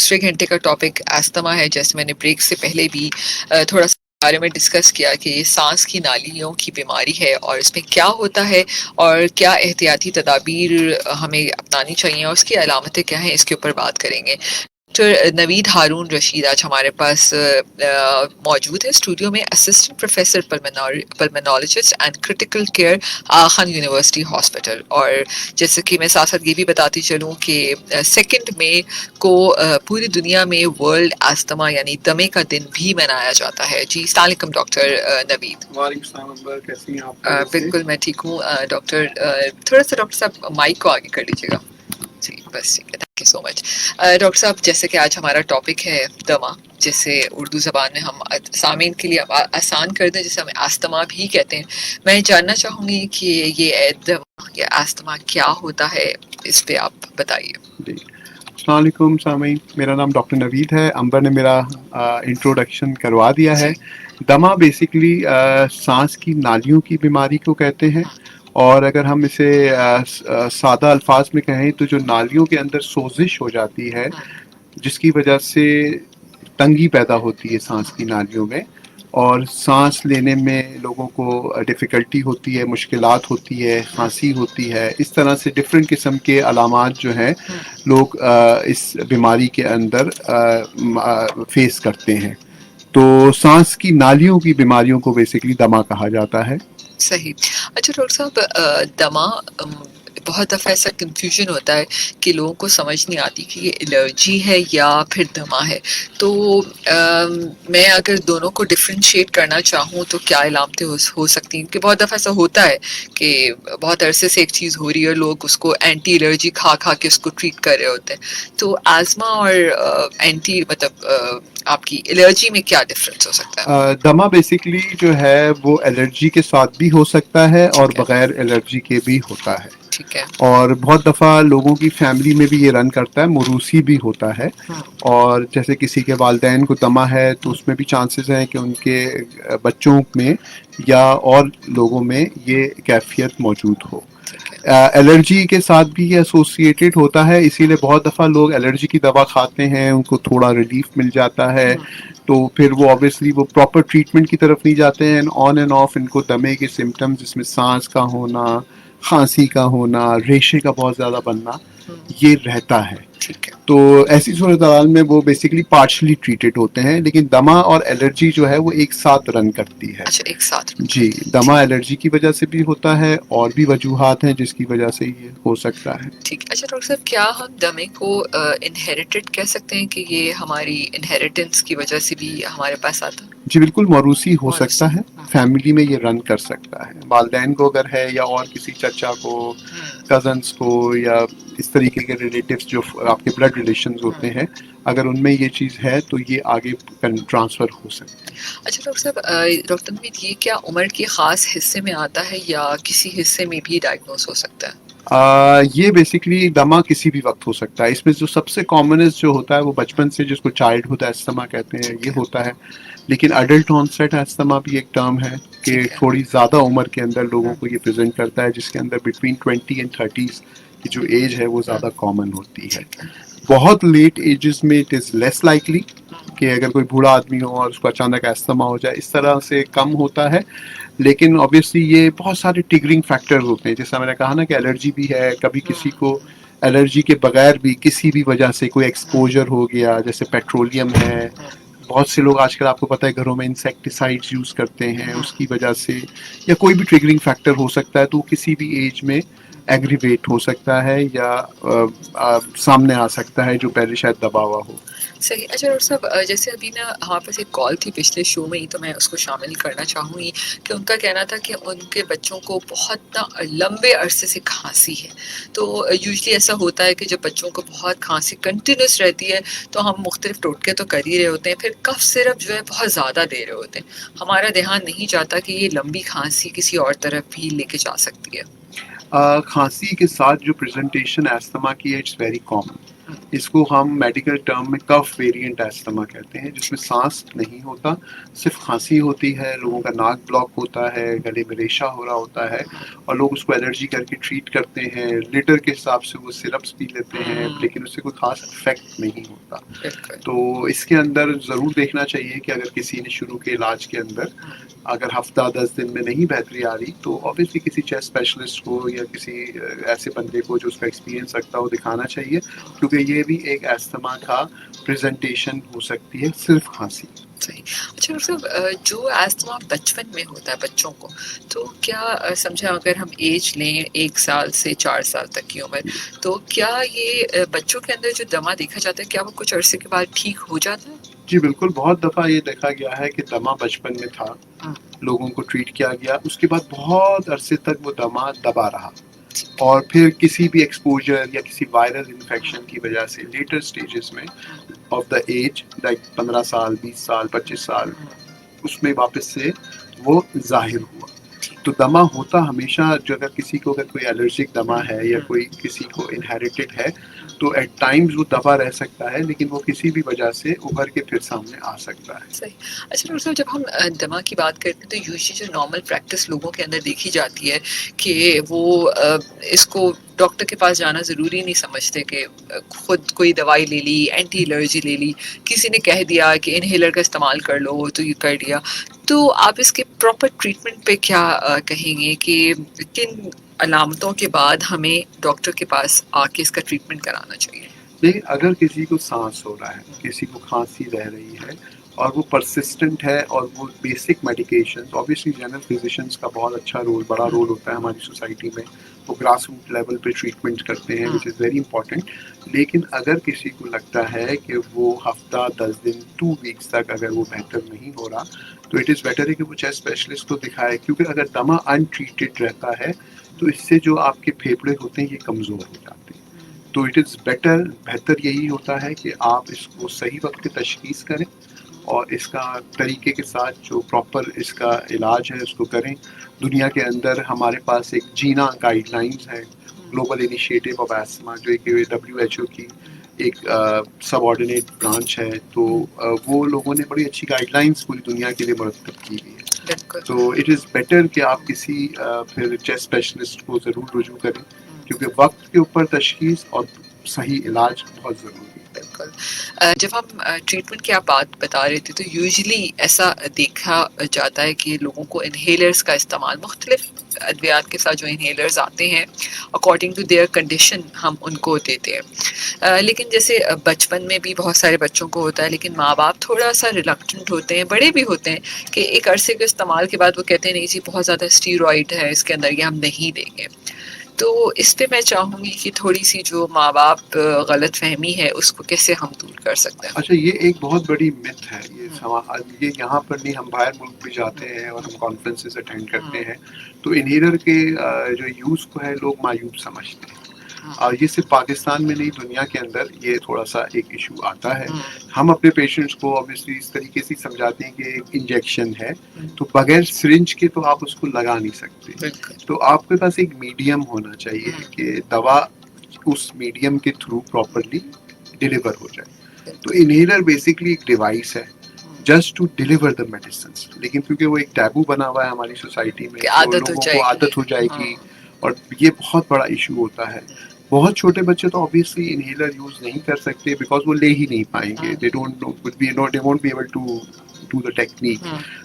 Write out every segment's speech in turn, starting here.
दूसरे घंटे का टॉपिक अस्थमा है। जैसे मैंने ब्रेक से पहले भी थोड़ा सा बारे में डिस्कस किया कि ये सांस की नालियों की बीमारी है और इसमें क्या होता है और क्या एहतियाती तदाबीर हमें अपनानी चाहिए और उसकी अलामतें क्या हैं, इसके ऊपर बात करेंगे। डॉक्टर नवीद हारून रशीद आज हमारे पास मौजूद है स्टूडियो में, assistant professor pulmonologist and critical care Khan university hospital. और जैसे कि मैं साथ साथ ये भी बताती चलूँ कि 2 मई को पूरी दुनिया में वर्ल्ड अस्थमा यानी दमे का दिन भी मनाया जाता है। जी अस्सलाम वालेकुम डॉक्टर नवीद। कैसी हैं आप? बिल्कुल मैं ठीक हूँ डॉक्टर। थोड़ा सा डॉक्टर साहब माइक को आगे कर लीजिएगा जी, बस ठीक है, thank you so much. Doctor साहब, जैसे कि आज हमारा टॉपिक है दमा, जिसे उर्दू ज़बान में हम सामीन के लिए आसान कर दें, जिसे हम अस्थमा भी कहते हैं। मैं जानना चाहूँगी कि ये दमा या अस्थमा क्या होता है, इस पे आप बताइए। अस्सलाम वालेकुम सामीन, मेरा नाम डॉक्टर नवीद है। अंबर ने मेरा इंट्रोडक्शन करवा दिया है। दमा बेसिकली सांस की नालियों की बीमारी को कहते हैं, और अगर हम इसे सादा अल्फाज में कहें तो जो नालियों के अंदर सोजिश हो जाती है, जिसकी वजह से तंगी पैदा होती है सांस की नालियों में, और सांस लेने में लोगों को डिफ़िकल्टी होती है, मुश्किलात होती है, खांसी होती है। इस तरह से डिफरेंट किस्म के अलामात जो हैं लोग इस बीमारी के अंदर फेस करते हैं। तो सांस की नालियों की बीमारियों को बेसिकली दमा कहा जाता है। सही। अच्छा डॉक्टर साहब, दमा बहुत दफ़ा ऐसा कंफ्यूजन होता है कि लोगों को समझ नहीं आती कि ये एलर्जी है या फिर दमा है। तो मैं अगर दोनों को डिफ्रेंशिएट करना चाहूँ तो क्या अलामतें हो सकती हैं? कि बहुत दफ़ा ऐसा होता है कि बहुत अरसे से एक चीज़ हो रही है, लोग उसको एंटी एलर्जी खा खा के उसको ट्रीट कर रहे होते हैं। तो आजमा और एंटी मतलब आपकी एलर्जी में क्या डिफरेंस हो सकता है? दमा बेसिकली जो है वो एलर्जी के साथ भी हो सकता है और बगैर एलर्जी के भी होता है। ठीक है। और बहुत दफ़ा लोगों की फैमिली में भी ये रन करता है, मोरूसी भी होता है। और जैसे किसी के वालिदैन को दमा है तो उसमें भी चांसेस हैं कि उनके बच्चों में या और लोगों में ये कैफियत मौजूद हो। एलर्जी के साथ भी ये एसोसिएटेड होता है, इसीलिए बहुत दफ़ा लोग एलर्जी की दवा खाते हैं, उनको थोड़ा रिलीफ मिल जाता है, तो फिर वो ऑब्वियसली वो प्रॉपर ट्रीटमेंट की तरफ नहीं जाते हैं। ऑन एंड ऑफ इनको दमे के सिम्टम्स, जिसमें सांस का होना, खांसी का होना, रेशे का बहुत ज़्यादा बनना, ये रहता है। तो ऐसी सूरत हाल में वो बेसिकली पार्शली ट्रीटेड होते हैं, लेकिन दमा और एलर्जी जो है वो एक साथ रन करती है। अच्छा, एक साथ जी, दमा एलर्जी की वजह से भी होता है, और भी वजूहात हैं जिसकी वजह से ये हो सकता है। ठीक। अच्छा डॉक्टर साहब, क्या हम दमे को इनहेरिटेड कह सकते हैं कि ये हमारी इनहेरिटेंस की वजह से भी हमारे पास आता है? जी बिल्कुल, मौरूसी हो सकता है, फैमिली में ये रन कर सकता है। वालिदैन को अगर है, या और किसी चचा को, कजन्स को, या इस तरीके के रिलेटिव्स जो आपके ब्लड रिलेशंस होते हैं, अगर उनमें ये चीज़ है तो ये आगे ट्रांसफ़र हो सकती है। अच्छा डॉक्टर साहब, डॉक्टर नवीद, ये क्या उम्र के ख़ास हिस्से में आता है या किसी हिस्से में भी डायग्नोस हो सकता है? ये बेसिकली दमा किसी भी वक्त हो सकता है। इसमें जो सबसे कॉमनेस्ट जो होता है वो बचपन से, जिसको चाइल्डहुड अस्थमा कहते हैं, ये होता है। लेकिन अडल्ट ऑनसेट अस्थमा भी एक टर्म है कि थोड़ी ज़्यादा उम्र के अंदर लोगों को ये प्रेजेंट करता है, जिसके अंदर बिटवीन 20 एंड 30 की जो एज है वो ज़्यादा कॉमन होती है। बहुत लेट एजेस में इट इज़ लेस लाइकली कि अगर कोई बूढ़ा आदमी हो और उसको अचानक अस्थमा हो जाए, इस तरह से कम होता है। लेकिन ऑब्वियसली ये बहुत सारे ट्रिगरिंग फैक्टर्स होते हैं, जैसा मैंने कहा ना कि एलर्जी भी है, कभी किसी को एलर्जी के बगैर भी किसी भी वजह से कोई एक्सपोजर हो गया, जैसे पेट्रोलियम है। बहुत से लोग आजकल, आपको पता है, घरों में इंसेक्टिसाइड्स यूज़ करते हैं, उसकी वजह से, या कोई भी ट्रिगरिंग फैक्टर हो सकता है, तो किसी भी एज में एग्रीवेट हो सकता है या सामने आ सकता है, जो पहले शायद दबा हुआ हो। सही। अच्छा डॉक्टर साहब, जैसे अभी ना हमारे पास एक कॉल थी पिछले शो में ही, तो मैं उसको शामिल करना चाहूँगी कि उनका कहना था कि उनके बच्चों को बहुत ना लंबे अरसे से खांसी है। तो यूजुअली ऐसा होता है कि जब बच्चों को बहुत खांसी कंटिन्यूस रहती है तो हम मुख्तलिफ टोटके तो कर ही रहे होते हैं, फिर कफ सिरप जो है बहुत ज़्यादा दे रहे होते हैं। हमारा ध्यान नहीं जाता कि ये लंबी खांसी किसी और तरफ भी लेके जा सकती है। खांसी के साथ जो प्रेजेंटेशन अस्थमा की है, इट्स वेरी कॉमन। इसको हम मेडिकल टर्म में कफ वेरिएंट एस्थमा कहते हैं, जिसमें सांस नहीं होता, सिर्फ खांसी होती है, लोगों का नाक ब्लॉक होता है, गले में रेशा हो रहा होता है और लोग उसको एलर्जी करके ट्रीट करते हैं, लीटर के हिसाब से वो सिरप्स पी लेते हैं, लेकिन उससे कोई खास इफेक्ट नहीं होता। बिल्कुल। तो इसके अंदर ज़रूर देखना चाहिए कि अगर किसी ने शुरू के इलाज के अंदर अगर हफ्ता 10 दिन में नहीं बेहतरी आ रही तो ऑब्वियसली किसी चेस्ट स्पेशलिस्ट को या किसी ऐसे बंदे को जो उसका एक्सपीरियंस रखता हो दिखाना चाहिए, क्योंकि ये भी एक एस्थमा का प्रेजेंटेशन हो सकती है, सिर्फ खांसी। सही। अच्छा डॉक्टर साहब, जो एस्थमा बचपन में होता है बच्चों को, तो क्या समझा अगर हम एज लें 1 साल से 4 साल तक की उम्र, तो क्या ये बच्चों के अंदर जो दमा देखा जाता है, क्या वो कुछ अरसे के बाद ठीक हो जाता है? जी बिल्कुल, बहुत दफ़ा ये देखा गया है कि दमा बचपन में था, लोगों को ट्रीट किया गया, उसके बाद बहुत अरसे तक वो दमा दबा रहा और फिर किसी भी एक्सपोजर या किसी वायरल इन्फेक्शन की वजह से लेटर स्टेजेस में ऑफ द एज लाइक 15 साल, 20 साल, 25 साल, उसमें वापस से वो ज़ाहिर हुआ। तो दमा होता हमेशा, जो अगर किसी को अगर कोई एलर्जिक दमा है या कोई किसी को इनहेरिटेड है, तो एट टाइम्स वो दबा रह सकता है, लेकिन वो किसी भी वजह से उभर के फिर सामने आ सकता है। सही। अच्छा डॉक्टर साहब, जब हम दमा की बात करते हैं तो यूजुअली जो नॉर्मल प्रैक्टिस लोगों के अंदर देखी जाती है कि वो इसको डॉक्टर के पास जाना ज़रूरी नहीं समझते कि खुद कोई दवाई ले ली, एंटी एलर्जी ले ली, किसी ने कह दिया कि इनहेलर का इस्तेमाल कर लो तो ये कर लिया। तो आप इसके प्रॉपर ट्रीटमेंट पे क्या कहेंगे कि किन अलामतों के बाद हमें डॉक्टर के पास आके इसका ट्रीटमेंट कराना चाहिए? देखिए, अगर किसी को सांस हो रहा है, किसी को खांसी रह रही है और वो परसिस्टेंट है और वो basic medications, obviously general physicians का बहुत अच्छा रोल, बड़ा रोल होता है हमारी सोसाइटी में, वो ग्रास रूट लेवल पे ट्रीटमेंट करते हैं, विच इज़ वेरी इंपॉर्टेंट। लेकिन अगर किसी को लगता है कि वो हफ्ता 10 दिन 2 वीक्स तक अगर वो बेहतर नहीं हो रहा, तो इट इज़ बेटर है कि वो चेस्ट स्पेशलिस्ट को दिखाए, क्योंकि अगर दमा अनट्रीटेड रहता है तो इससे जो आपके फेफड़े होते हैं ये कमज़ोर हो जाते हैं। तो इट इज़ बेहतर यही होता है कि आप इसको सही वक्त पे तशख़ीस करें और इसका तरीके के साथ जो प्रॉपर इसका इलाज है उसको करें। दुनिया के अंदर हमारे पास एक जीना गाइडलाइंस है, ग्लोबल इनिशिएटिव ऑफ एस्थमा, जो एक WHO की एक सबऑर्डिनेट ब्रांच है, तो वो लोगों ने बड़ी अच्छी गाइडलाइंस पूरी दुनिया के लिए मुरतब की हुई है। तो इट इज़ बेटर कि आप किसी फिर चेस्ट स्पेशलिस्ट को ज़रूर रुजू करें, क्योंकि वक्त के ऊपर तशख़ीस और सही इलाज बहुत ज़रूरी है। बिल्कुल। जब हम ट्रीटमेंट की आप बात बता रहे थे तो यूजुअली ऐसा देखा जाता है कि लोगों को इनहेलर्स का इस्तेमाल, मुख्तलिफ अद्वियात के साथ जो इनहेलर्स आते हैं अकॉर्डिंग टू देयर कंडीशन हम उनको देते हैं। लेकिन जैसे बचपन में भी बहुत सारे बच्चों को होता है, लेकिन माँ बाप थोड़ा सा रिलक्टेंट होते हैं, बड़े भी होते हैं कि एक अरसे के इस्तेमाल के बाद वो कहते हैं नहीं जी बहुत ज़्यादा स्टीरॉइड है इसके अंदर, ये हम नहीं देंगे। तो इस पे मैं चाहूँगी कि थोड़ी-सी जो माँ-बाप गलतफ़हमी है उसको कैसे हम दूर कर सकते हैं? अच्छा, ये एक बहुत बड़ी मिथ है, ये यहाँ पर नहीं, हम बाहर मुल्क भी जाते हैं और हम कॉन्फ्रेंसेस अटेंड करते हैं, तो इनहेलर के जो यूज़ को है लोग मायूब समझते हैं। और ये सिर्फ पाकिस्तान में नहीं, दुनिया के अंदर ये थोड़ा सा एक इशू आता है। हम अपने पेशेंट्स को ऑब्वियसली इस तरीके से समझाते हैं कि एक इंजेक्शन है, तो बगैर सिरिंज के तो आप उसको लगा नहीं सकते। तो आपके पास एक मीडियम होना चाहिए कि दवा उस मीडियम के थ्रू प्रॉपरली डिलीवर हो जाए। तो इनहेलर बेसिकली एक डिवाइस है just to deliver the medicine, लेकिन क्योंकि वो एक टैबू बना हुआ है हमारी सोसाइटी में, तो लोगों को आदत हो जाएगी और ये बहुत बड़ा इशू होता है। बहुत छोटे बच्चे तो ऑब्वियसली इनहेलर यूज नहीं कर सकते बिकॉज वो ले ही नहीं पाएंगे, they don't know, they won't be able to do the technique.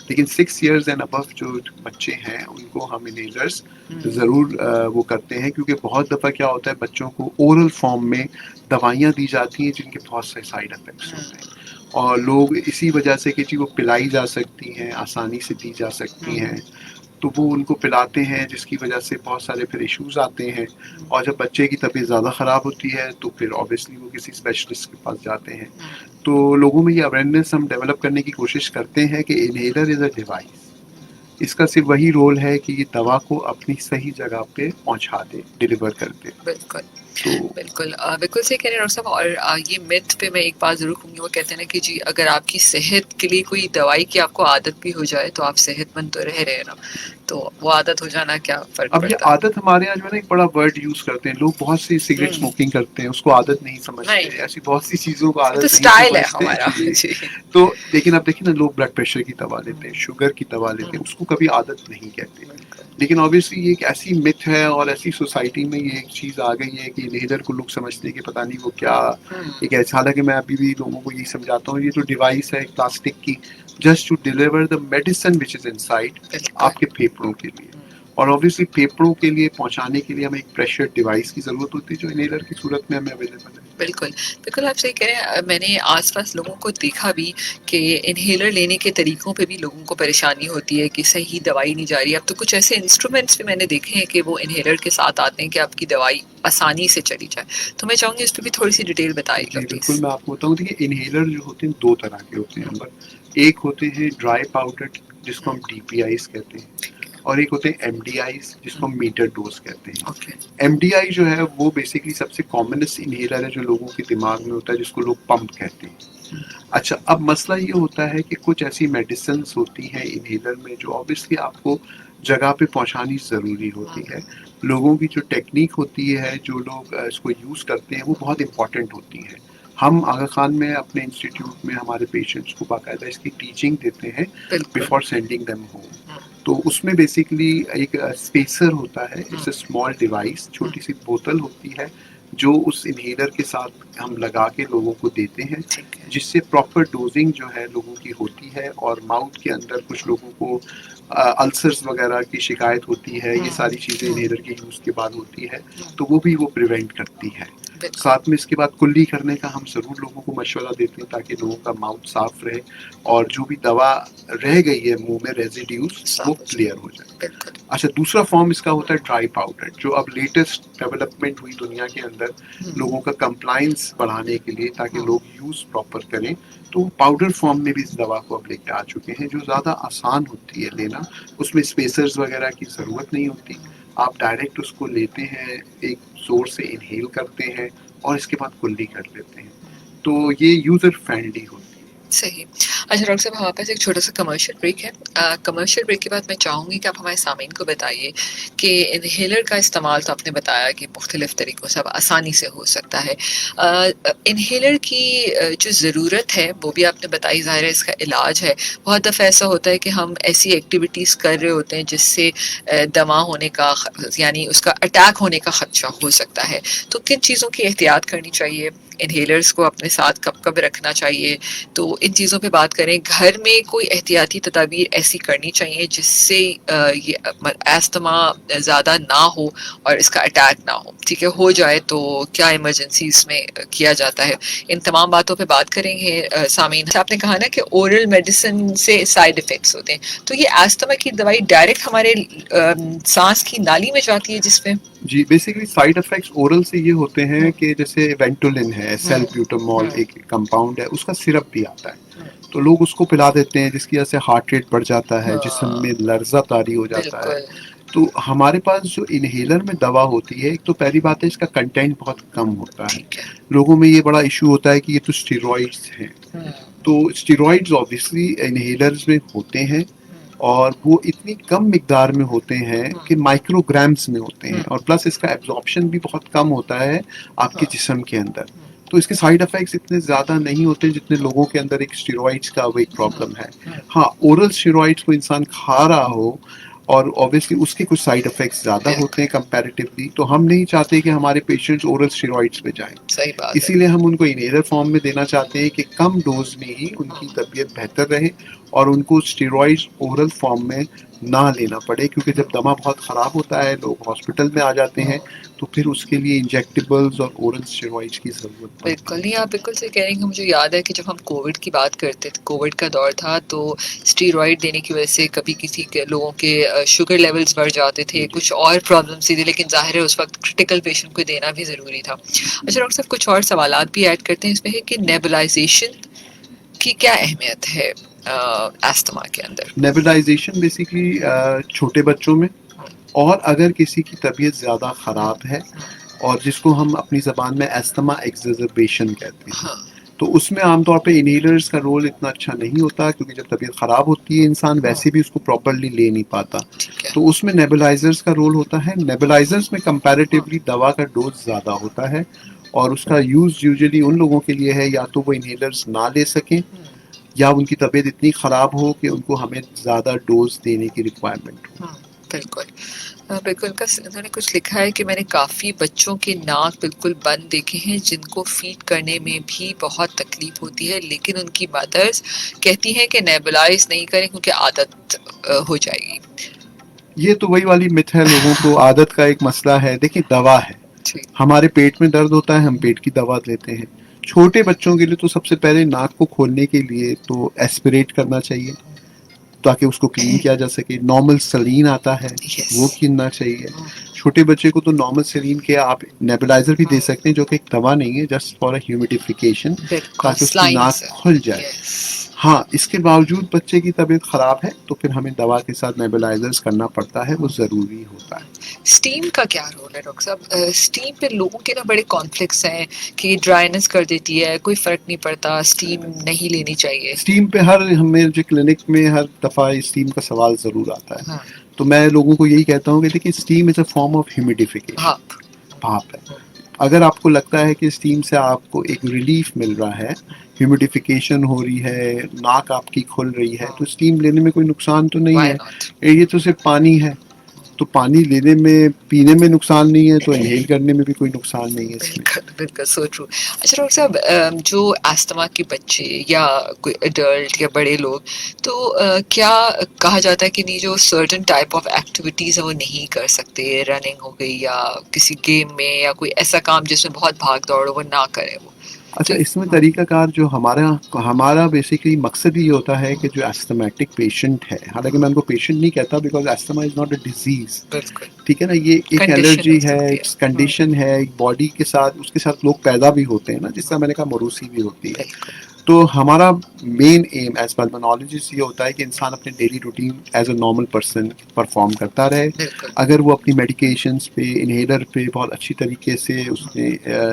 लेकिन 6 इयर्स एंड अबव जो बच्चे हैं उनको हम इनहेलर्स ज़रूर वो करते हैं, क्योंकि बहुत दफ़ा क्या होता है बच्चों को ओरल फॉर्म में दवाइयाँ दी जाती हैं जिनके बहुत से साइड इफ़ेक्ट्स होते हैं, और लोग इसी वजह से कि जी वो पिलाई जा सकती हैं, आसानी से दी जा सकती हैं, तो वो उनको पिलाते हैं, जिसकी वजह से बहुत सारे फिर इश्यूज आते हैं। और जब बच्चे की तबीयत ज़्यादा ख़राब होती है तो फिर ऑब्वियसली वो किसी स्पेशलिस्ट के पास जाते हैं। तो लोगों में ये अवेयरनेस हम डेवलप करने की कोशिश करते हैं कि इनहेलर इज़ अ डिवाइस, इसका सिर्फ वही रोल है कि ये दवा को अपनी सही जगह पे पहुंचा दे, डिलीवर कर दे। बिल्कुल। तो बिल्कुल बिल्कुल सही कह रहे हैं डॉक्टर साहब। और ये मिथ पे मैं एक बात ज़रूर कहूँगी, वो कहते हैं ना कि जी अगर आपकी सेहत के लिए कोई दवाई की आपको आदत भी हो जाए तो आप सेहतमंद तो रह रहे हैं ना, तो वो आदत हो जाना क्या फ़र्क अब ये पड़ता है। आदत हमारे यहाँ जो है ना एक बड़ा वर्ड यूज करते हैं लोग, बहुत सी सिगरेट हम्म, स्मोकिंग करते हैं, उसको आदत नहीं समझते, नहीं ऐसी बहुत सी चीजों को वो तो आदत नहीं स्टाइल है समझते हमारा जी। जी। तो लेकिन आप देखिए ना, लोग ब्लड प्रेशर की दवा लेते हैं, शुगर की दवा लेते हैं, हम्म, उसको कभी आदत नहीं कहते। बिल्कुल। लेकिन ऑब्वियसली ये एक ऐसी मिथ है और ऐसी सोसाइटी में ये एक चीज आ गई है कि इनहेलर को लोग समझते हैं कि पता नहीं वो क्या हम्म, एक ऐसा, हालांकि मैं अभी भी लोगों को यही समझाता हूँ, ये जो डिवाइस है प्लास्टिक की, just to deliver the medicine which is inside बिल्कुल। आपके फेफड़ों के लिए। और ऑब्वियसली फेफड़ों के लिए पहुंचाने के लिए हमें एक प्रेशर डिवाइस की जरूरत होती है जो इनहेलर की सूरत में हमें अवेलेबल है। बिल्कुल, बिल्कुल आप सही कह रहे हैं। मैंने आस-पास लोगों को देखा भी कि इन्हेलर लेने के तरीकों पे भी लोगों को परेशानी होती है कि सही दवाई नहीं जा रही है। अब तो कुछ ऐसे इंस्ट्रूमेंट्स भी मैंने देखे हैं कि वो इन्हेलर के साथ आते हैं कि आपकी दवाई आसानी से चली जाए। तो मैं चाहूँगी उस पे भी थोड़ी-सी डिटेल बताइएगा जी बिल्कुल, प्लीज़। मैं आपको बताऊं, देखिए इनहेलर जो होते हैं दो तरह के होते हैं। नंबर एक होते हैं ड्राई पाउडर जिसको हम डीपीआईस कहते हैं, ठीक है, और एक होते हैं एमडीआईस जिसको हम मीटर डोज कहते हैं। ओके, एमडीआई जो है वो बेसिकली सबसे कॉमनेस्ट इनहेलर है जो लोगों के दिमाग में होता है, जिसको लोग पंप कहते हैं। अच्छा, अब मसला ये होता है कि कुछ ऐसी मेडिसिन होती हैं इनहेलर में जो ऑब्वियसली आपको जगह पे पहुंचानी ज़रूरी होती है। लोगों की जो टेक्निक होती है, जो लोग इसको यूज़ करते हैं, वो बहुत इंपॉर्टेंट होती है। हम आगा खान में अपने इंस्टीट्यूट में हमारे पेशेंट्स को बाकायदा इसकी टीचिंग देते हैं बिल्कुल। Before sending them home. Hmm, तो उसमें बेसिकली एक स्पेसर होता है, hmm, it's a small device, hmm, छोटी सी बोतल होती है जो उस इनहेलर के साथ हम लगा के लोगों को देते हैं, ठीक है। जिससे प्रॉपर डोजिंग जो है लोगों की होती है। और माउथ के अंदर कुछ लोगों को अल्सर्स वगैरह की शिकायत होती है, ये हुँ, सारी चीज़ें हुँ, इनहेलर के यूज़ के बाद होती है, हुँ, तो वो भी वो प्रिवेंट करती है। बिल्कुल, साथ में इसके बाद कुल्ली करने का हम ज़रूर लोगों को मशवरा देते हैं ताकि लोगों का माउथ साफ रहे और जो भी दवा रह गई है मुंह में रेजिड्यूज वो साफ़ हो जाए, क्लियर हो जाए। बिल्कुल। अच्छा, दूसरा फॉर्म इसका होता है ड्राई पाउडर, जो अब लेटेस्ट डेवलपमेंट हुई दुनिया के अंदर हुँ, लोगों का कंप्लाइंस बढ़ाने के लिए, ताकि हुँ, लोग यूज प्रॉपर करें। तो पाउडर फॉर्म में भी इस दवा को अब लेके आ चुके हैं, जो ज़्यादा आसान होती है लेना। उसमें स्पेसर्स वगैरह की ज़रूरत नहीं होती, आप डायरेक्ट उसको लेते हैं, एक जोर से इनहेल करते हैं और इसके बाद कुल्ली कर लेते हैं। तो ये यूज़र फ्रेंडली होती है। सही। अच्छा डॉक्टर साहब, हमारे पास एक छोटा-सा कमर्शियल ब्रेक है। कमर्शियल ब्रेक के बाद मैं चाहूँगी कि आप हमारे सामीन को बताइए कि इन्हेलर का इस्तेमाल तो आपने बताया कि मुख्तलिफ़ तरीक़ों से अब आसानी से हो सकता है। इन्हेलर की जो ज़रूरत है वो भी आपने बताई, ज़ाहिर है इसका इलाज है। बहुत दफ़ा ऐसा होता है कि हम ऐसी एक्टिविटीज़ कर रहे होते हैं जिससे दमा होने का यानी उसका अटैक होने का ख़दशा हो सकता है। तो किन चीज़ों की एहतियात करनी चाहिए? इन्हेलर्स को अपने साथ कब-कब रखना चाहिए? तो इन चीज़ों पे बात करें। घर में कोई एहतियाती तदाबीर ऐसी करनी चाहिए जिससे ये अस्थमा ज़्यादा ना हो और इसका अटैक ना हो। ठीक है, हो जाए तो क्या इमरजेंसी इसमें किया जाता है। इन तमाम बातों पे बात करेंगे सामीन। अच्छा, आपने कहा ना कि ओरल मेडिसिन से साइड इफ़ेक्ट्स होते हैं, तो ये अस्थमा की दवाई डायरेक्ट हमारे सांस की नाली में जाती है जिसमें। जी, बेसिकली साइड इफ़ेक्ट्स ओरल से ये होते हैं हुँ, कि जैसे वेंटोलिन है, हुँ, सैलब्यूटामॉल हुँ, एक कंपाउंड है, उसका सिरप भी आता है। हुँ, तो लोग उसको पिला देते हैं, जिसकी वजह से हार्ट रेट बढ़ जाता है, जिस्म हाँ, में लर्ज़ा तारी हो जाता है। बिल्कुल। तो हमारे पास जो इन्हेलर में दवा होती है, एक तो पहली बात है इसका कंटेंट बहुत कम होता है। ठीक है। लोगों में ये बड़ा इश्यू होता है कि ये तो स्टेरॉइड्स हैं। हुँ, तो स्टेरॉइड्स ऑब्वियसली इन्हेलर्स में होते हैं और वो इतनी कम मिकदार में होते हैं हुँ, कि माइक्रोग्राम्स में होते हैं, हुँ, और प्लस इसका एब्जॉर्प्शन भी बहुत कम होता है आपके हाँ, जिस्म के अंदर। तो इसके साइड इफेक्ट्स इतने ज़्यादा नहीं होते जितने लोगों के अंदर एक स्टेरॉइड्स का वो एक हुँ, प्रॉब्लम है। हुँ, हाँ, ओरल स्टेरॉइड्स को इंसान खा रहा हो और ऑब्वियसली उसके कुछ साइड इफेक्ट्स ज़्यादा होते बिल्कुल, हैं कंपैरेटिवली, तो हम नहीं चाहते कि हमारे पेशेंट्स ओरल स्टेरॉइड्स पे जाएं। सही बात है। इसीलिए हम उनको इनहेलर फॉर्म में देना चाहते हैं कि कम डोज में ही उनकी तबीयत बेहतर रहे और उनको स्टेरॉइड्स ओरल फॉर्म में ना लेना पड़े, क्योंकि जब दमा बहुत ख़राब होता है लोग हॉस्पिटल में आ जाते हैं, तो फिर उसके लिए इंजेक्टेबल्स और ओरल स्टेरॉइड्स की ज़रूरत पड़ती बिल्कुल, है। नहीं आप बिल्कुल सही कह रहे हैं कि मुझे याद है कि जब हम कोविड की बात करते थे, कोविड का दौर था, तो स्टेरॉइड देने की वजह से कभी किसी के लोगों के शुगर लेवल्स बढ़ जाते थे, जी। कुछ और प्रॉब्लम्स थी, लेकिन ज़ाहिर है उस वक़्त क्रिटिकल पेशेंट को देना भी ज़रूरी था। अच्छा डॉक्टर साहब, कुछ और सवालात भी ऐड करते हैं इसमें है कि नेबुलाइज़ेशन की क्या अहमियत है अस्थमा के अंदर? नेबुलाइजेशन बेसिकली छोटे बच्चों में, और अगर किसी की तबीयत ज़्यादा ख़राब है और जिसको हम अपनी ज़बान में अस्थमा एक्सजर्बेशन कहते हैं। हाँ, तो उसमें आमतौर पे इनहेलर्स का रोल इतना अच्छा नहीं होता, क्योंकि जब तबीयत ख़राब होती है इंसान वैसे भी उसको प्रॉपरली ले नहीं पाता। ठीक है। तो उसमें नेबुलाइजर्स का रोल होता है। नेबुलाइजर्स में कंपैरेटिवली दवा का डोज ज़्यादा होता है, और उसका यूज़ यूजुअली उन लोगों के लिए है या तो वो इनहेलर्स ना ले सकें, या उनकी तबीयत इतनी ख़राब हो कि उनको हमें ज़्यादा डोज देने की रिक्वायरमेंट हो। बिल्कुल। बिल्कुल, इनका उन्होंने कुछ लिखा है कि मैंने काफ़ी बच्चों के नाक बिल्कुल बंद देखे हैं जिनको फीड करने में भी बहुत तकलीफ होती है, लेकिन उनकी मदर्स कहती हैं कि नेबुलाइज नहीं करें क्योंकि आदत हो जाएगी। ये तो वही वाली मिथ है, लोगों को आदत का एक मसला है। देखिए, दवा है, जी। हमारे पेट में दर्द होता है, हम पेट की दवा लेते हैं। छोटे बच्चों के लिए तो सबसे पहले नाक को खोलने के लिए तो एस्पिरेट करना चाहिए ताकि उसको क्लीन किया जा सके। नॉर्मल सलीन आता है, वो यस। कीनना चाहिए। छोटे बच्चे को तो नॉर्मल सलीन के आप नेबुलाइजर भी दे सकते हैं, जो कि एक दवा नहीं है, जस्ट फॉर अ ह्यूमिडिफिकेशन, बिल्कुल, ताकि उसकी स्लाइन नाक से। खुल जाए। यस। हाँ, इसके बावजूद बच्चे की तबीयत ख़राब है तो फिर हमें दवा के साथ नेबुलाइजर्स करना पड़ता है, वो ज़रूरी होता है। स्टीम का क्या रोल है डॉक्टर साहब? स्टीम पे लोगों के ना बड़े कॉन्फ्लिक्ट्स हैं कि ड्राइनेस कर देती है, कोई फ़र्क नहीं पड़ता, स्टीम नहीं लेनी चाहिए। स्टीम पे हमें जो क्लिनिक में हर दफ़ा स्टीम का सवाल ज़रूर आता है। हाँ, तो मैं लोगों को यही कहता हूँ कि देखिए, steam is a form of humidification, भाप। भाप है। अगर आपको लगता है कि स्टीम से आपको एक रिलीफ मिल रहा है, ह्यूमिडिफिकेशन हो रही है, नाक आपकी खुल रही है, तो स्टीम लेने में कोई नुकसान तो नहीं व्हाई है। नॉट? ये तो सिर्फ पानी है, तो पानी लेने में, पीने में नुकसान नहीं है, तो इनहेल करने में भी कोई नुकसान नहीं है इसमें। बिल्कुल, बिल्कुल, सो ट्रू। अच्छा डॉक्टर साहब, जो अस्थमा के बच्चे या कोई एडल्ट या बड़े लोग, तो क्या कहा जाता है कि नहीं, जो सर्टेन टाइप ऑफ एक्टिविटीज़ है वो नहीं कर सकते, रनिंग हो गई या किसी गेम में या कोई ऐसा काम जिसमें बहुत भाग दौड़ हो वो ना करें वो? अच्छा, तो इसमें तरीक़ाकार जो हमारा हमारा बेसिकली मकसद ही होता है कि जो एस्थमेटिक पेशेंट है, हालाँकि मैं उनको पेशेंट नहीं कहता, because asthma is not a disease, बिल्कुल, ठीक है ना? ये एक कंडीशन एलर्जी हो है, सकती एक है। कंडीशन है, एक बॉडी के साथ, उसके साथ लोग पैदा भी होते हैं ना, जिस तरह मैंने कहा मोरूसी भी होती है। बिल्कुल, तो हमारा मेन एम एज़ पल्मोनोलॉजिस्ट ये होता है कि इंसान अपने daily routine as a normal person perform करता रहे। बिल्कुल। अगर वो अपनी मेडिकेशंस पे, इन्हेलर पे बहुत अच्छी तरीके से उसने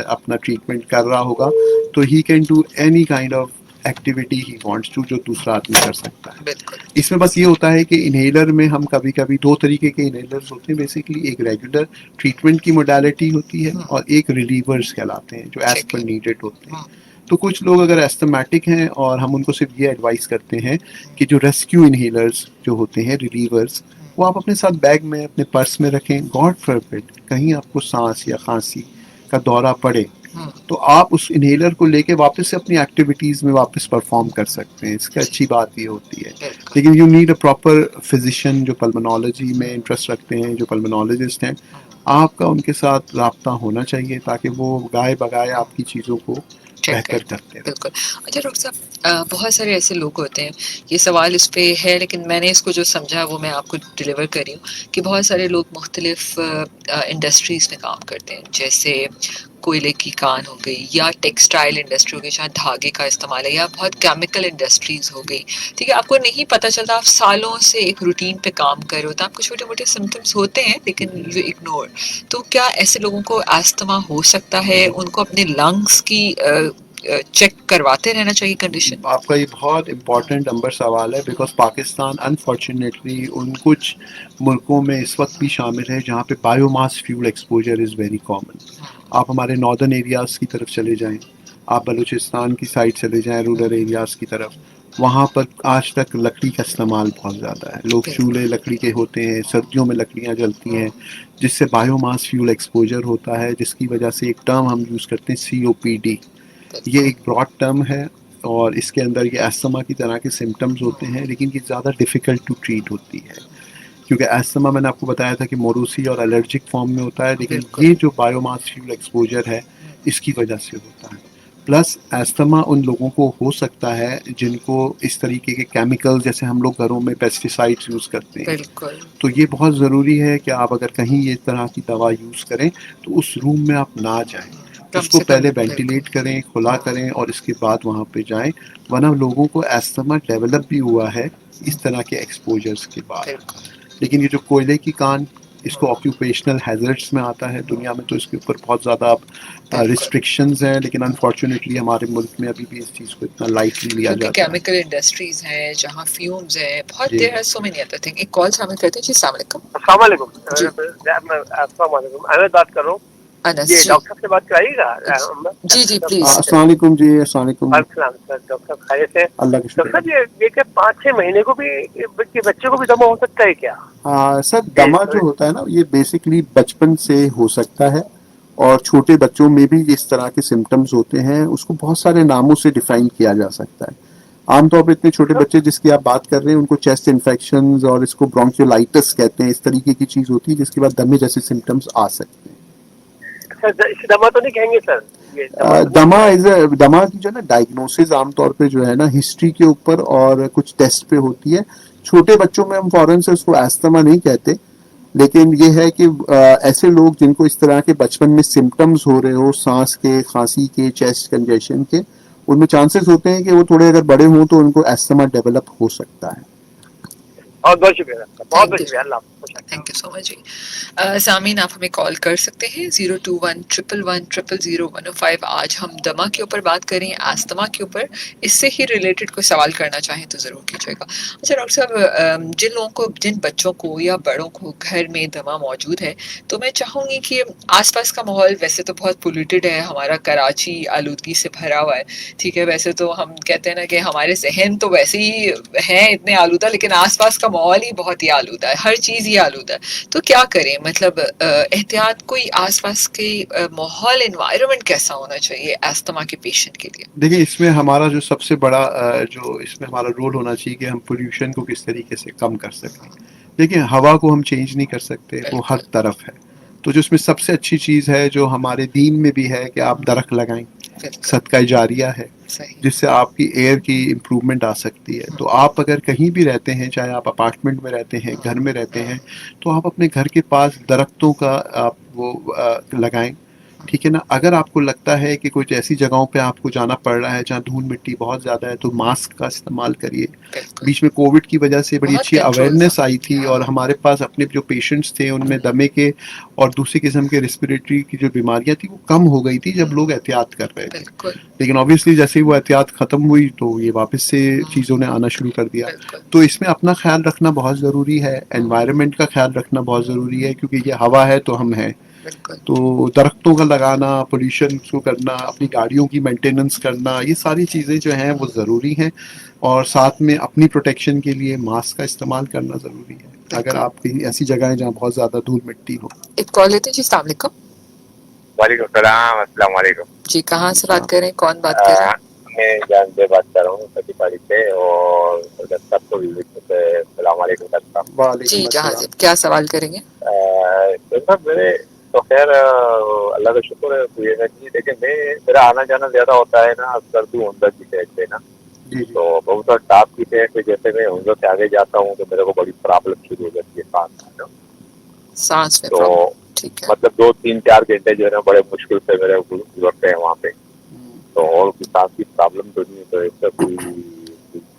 अपना ट्रीटमेंट कर रहा होगा, तो he can do any kind of activity he wants to, जो दूसरा आदमी कर सकता है। बिल्कुल। इसमें बस ये होता है कि इन्हेलर में हम कभी-कभी 2 तरीके के इन्हेलर्स होते हैं बेसिकली, एक रेगुलर ट्रीटमेंट की मोडालिटी होती है और एक रिलीवर्स कहलाते हैं, जो एज़ ठीक पर है। नीडेड होते हैं। तो कुछ लोग अगर एस्थमेटिक हैं और हम उनको सिर्फ ये एडवाइस करते हैं कि जो रेस्क्यू इन्हेलर्स जो होते हैं, रिलीवर्स, वो आप अपने साथ बैग में, अपने पर्स में रखें। गॉड फॉरबिड कहीं आपको सांस या खांसी का दौरा पड़े, तो आप उस इन्हेलर को लेके वापस से अपनी एक्टिविटीज़ में वापस परफॉर्म कर सकते हैं। इसकी अच्छी बात ये होती है। बिल्कुल। लेकिन you need a proper physician जो पल्मोनोलॉजी में इंटरेस्ट रखते हैं, जो पल्मोनोलॉजिस्ट हैं, आपका उनके साथ राब्ता होना चाहिए ताकि वो गाए बगाए आपकी चीज़ों को ठीक है, बेहतर करते रहें। बिल्कुल। अच्छा डॉक्टर साहब, बहुत सारे ऐसे लोग होते हैं, ये सवाल इस पे है लेकिन मैंने इसको जो समझा वो मैं आपको डिलीवर कर रही हूँ कि बहुत सारे लोग मुख्तलिफ इंडस्ट्रीज़ में काम करते हैं, जैसे कोयले की खान हो गई या टेक्सटाइल इंडस्ट्री हो गई जहाँ धागे का इस्तेमाल है, या बहुत केमिकल इंडस्ट्रीज़ हो गई। ठीक है, आपको नहीं पता चलता, आप सालों से एक रूटीन पे काम कर रहे हो, तो आपको छोटे मोटे सिम्टम्स होते हैं लेकिन यू इग्नोर। तो क्या ऐसे लोगों को अस्थमा हो सकता है? उनको अपने लंग्स की चेक करवाते रहना चाहिए कंडीशन? आपका ये बहुत इम्पोर्टेंट नंबर सवाल है, बिकॉज पाकिस्तान अनफॉर्चुनेटली उन कुछ मुल्कों में इस वक्त भी शामिल है जहाँ पे biomass fuel exposure is very common. आप हमारे नॉर्दर्न एरियाज़ की तरफ चले जाएं, आप बलूचिस्तान की साइड चले जाएं, रूरल एरियाज़ की तरफ, वहाँ पर आज तक लकड़ी का इस्तेमाल बहुत ज़्यादा है। लोग चूल्हे लकड़ी के होते हैं, सर्दियों में लकड़ियाँ जलती हैं, जिससे बायोमास फ्यूल एक्सपोजर होता है, जिसकी वजह से एक टर्म हम यूज़ करते हैं COPD। ये एक ब्रॉड टर्म है और इसके अंदर ये अस्थमा की तरह के सिम्टम्स होते हैं, लेकिन ये ज़्यादा डिफ़िकल्ट टू ट्रीट होती है, क्योंकि अस्थमा मैंने आपको बताया था कि मोरूसी और एलर्जिक फॉर्म में होता है, लेकिन बिल्कुल। ये जो बायोमास फ्यूल एक्सपोजर है, इसकी वजह से होता है। प्लस अस्थमा उन लोगों को हो सकता है जिनको इस तरीके के केमिकल, जैसे हम लोग घरों में पेस्टिसाइड्स यूज़ करते हैं, बिल्कुल। तो ये बहुत ज़रूरी है कि आप अगर कहीं ये तरह की दवा यूज़ करें तो उस रूम में आप ना जाएं, कम उसको से कम। पहले बिल्कुल। वेंटिलेट करें, खुला करें और इसके बाद वहाँ पे जाएं, वरना लोगों को अस्थमा डेवलप भी हुआ है इस तरह के एक्सपोजर्स के बाद। बिल्कुल। लेकिन ये जो कोयले की कान इसको ऑक्यूपेशनल हैजर्ड्स में आता है। दुनिया में तो इसके ऊपर बहुत ज़्यादा बिल्कुल, रिस्ट्रिक्शंस हैं, लेकिन अनफॉर्चुनेटली हमारे मुल्क में अभी भी इस चीज़ को इतना लाइटली लिया क्योंकि जाता है। केमिकल इंडस्ट्रीज हैं जहाँ फ्यूम्स हैं, बहुत जी there are so many other thing. एक कॉल शामिल करते हैं जी। अस्सलाम वालेकुम। अस्सलाम वालेकुम। जी, अस्सलाम वालेकुम, अहमद बात कर रहा हूँ। अनस ये जी। डॉक्टर साहब से बात कराइएगा। जी जी प्लीज। अस्सलाम वालेकुम जी। अस्सलाम वालेकुम। अस्सलाम सर, डॉक्टर साहब खैरियत है? अल्लाह का डॉक्टर शुक्र है। साहब ये क्या 5-6 महीने को भी के बच्चे को भी दमा हो सकता है क्या? सर ये दमा जो होता है ना, ये बेसिकली बचपन से हो सकता है और छोटे बच्चों में भी इस तरह के सिम्टम्स होते हैं। उसको बहुत सारे नामों से डिफाइन किया जा सकता है। आमतौर पर इतने छोटे बच्चे जिसकी आप बात कर रहे हैं उनको चेस्ट इन्फेक्शंस और इसको ब्रोंकियोलाइटिस कहते हैं, इस तरीके की चीज होती है जिसके बाद दमे जैसे सिम्टम्स आ सकते हैं। अच्छा, इसे दमा तो नहीं कहेंगे सर? ये दमा तो दमा दमा की जो है ना डायग्नोसिस आमतौर पे जो है ना हिस्ट्री के ऊपर और कुछ टेस्ट पे होती है। छोटे बच्चों में हम फौरन से उसको एस्थमा नहीं कहते, लेकिन ये है कि ऐसे लोग जिनको इस तरह के बचपन में सिम्टम्स हो रहे हो, सांस के, खांसी के, चेस्ट कंजेशन के, उनमें चांसेस होते हैं कि वो थोड़े अगर बड़े हों तो उनको एस्थमा डेवलप हो सकता है। बहुत बहुत शुक्रिया, बहुत थैंक बहुत यू, शुक्रिया। अल्लाह आपको थैंक यू सो मच जी। सामीन आप हमें कॉल कर सकते हैं 02111000105। आज हम दमा के ऊपर बात करें, आस्थमा के ऊपर। इससे ही रिलेटेड कोई सवाल करना चाहें तो जरूर कीजिएगा। अच्छा डॉक्टर साहब, जिन लोगों को, जिन बच्चों को या बड़ों को घर में दमा मौजूद है, तो मैं चाहूंगी कि आसपास का माहौल वैसे तो बहुत पोल्यूटेड है, हमारा कराची आलूदगी से भरा हुआ है। ठीक है, वैसे तो हम कहते हैं ना कि हमारे जहन तो वैसे ही हैं इतने आलूदा, लेकिन आसपास का माहौल ही बहुत ही आलूदा है, हर चीज ही आलूदा है। तो क्या करें, मतलब एहतियात कोई आसपास के माहौल, एनवायरनमेंट कैसा होना चाहिए अस्थमा के पेशेंट के लिए? देखिए, इसमें हमारा जो सबसे बड़ा जो इसमें हमारा रोल होना चाहिए कि हम पोल्यूशन को किस तरीके से कम कर सकें। देखिए, हवा को हम चेंज नहीं कर सकते, वो हर बिल्कुल तरफ है। तो जो इसमें सबसे अच्छी चीज़ है जो हमारे दीन में भी है कि आप दरख्त लगाएं, बिल्कुल सदका जारिया है, सही। जिससे आपकी एयर की इम्प्रूवमेंट आ सकती है। तो आप अगर कहीं भी रहते हैं, चाहे आप अपार्टमेंट में रहते हैं, घर में रहते हैं, तो आप अपने घर के पास दरख्तों का आप वो लगाएं। ठीक है ना। अगर आपको लगता है कि कुछ ऐसी जगहों पे आपको जाना पड़ रहा है जहाँ धूल मिट्टी बहुत ज़्यादा है, तो मास्क का इस्तेमाल करिए। बिल्कुल बीच में कोविड की वजह से बड़ी बहुत अच्छी कंट्रोल अवेयरनेस था। आई थी और हमारे पास अपने जो पेशेंट्स थे उनमें दमे के और दूसरी किस्म के रेस्पिरेटरी की जो बीमारियां थी वो कम हो गई थी जब लोग एहतियात कर रहे थे। बिल्कुल लेकिन ऑब्वियसली जैसे ही वो एहतियात ख़त्म हुई तो ये वापस से चीज़ों ने आना शुरू कर दिया। बिल्कुल तो इसमें अपना ख्याल रखना बहुत ज़रूरी है, एनवायरनमेंट का ख्याल रखना बहुत ज़रूरी है, क्योंकि ये हवा है तो हम हैं। बिल्कुल तो दरख्तों का लगाना, पोल्यूशन को करना, अपनी गाड़ियों की मेंटेनेंस करना, ये सारी चीज़ें जो हैं वो ज़रूरी हैं। और साथ में अपनी प्रोटेक्शन के लिए मास्क का इस्तेमाल करना ज़रूरी है, अगर बिल्कुल। आप कहीं ऐसी जगह है जहाँ बहुत ज़्यादा धूल मिट्टी हो। एक कॉल लेते हैं जी। अस्सलाम वालेकुम। वालेकुम सलाम, अस्सलाम वालेकुम। जी, कहाँ से बात कर रहे हैं, कौन बात कर रहे हैं? मैं जान से बात कर रहा हूँ सतीपाड़ी से, और डॉक्टर साहब को भी सलाम वालेकुम डॉक्टर जी वालेकुम जहाँ अस्सलाम। से क्या सवाल करेंगे? साहब। डॉक्टर साहब मेरे तो खैर अल्लाह का शुक्र है हुई है जी, लेकिन मेरा आना जाना ज्यादा होता है ना सर्दी उमदा की साइड से ना। जी जी तो बहुत सारा टाप की साइड पे जैसे मैं उमदा से आगे जाता हूँ तो मेरे को बड़ी प्रॉब्लम शुरू हो जाती है सांस में ना। सांस में तो प्रॉब्लम, ठीक है। मतलब 2-3-4 घंटे जो है ना बड़े मुश्किल से मेरे गुजरते हैं वहाँ पे। तो और कोई सांस की प्रॉब्लम तो नहीं है, तो इसका कोई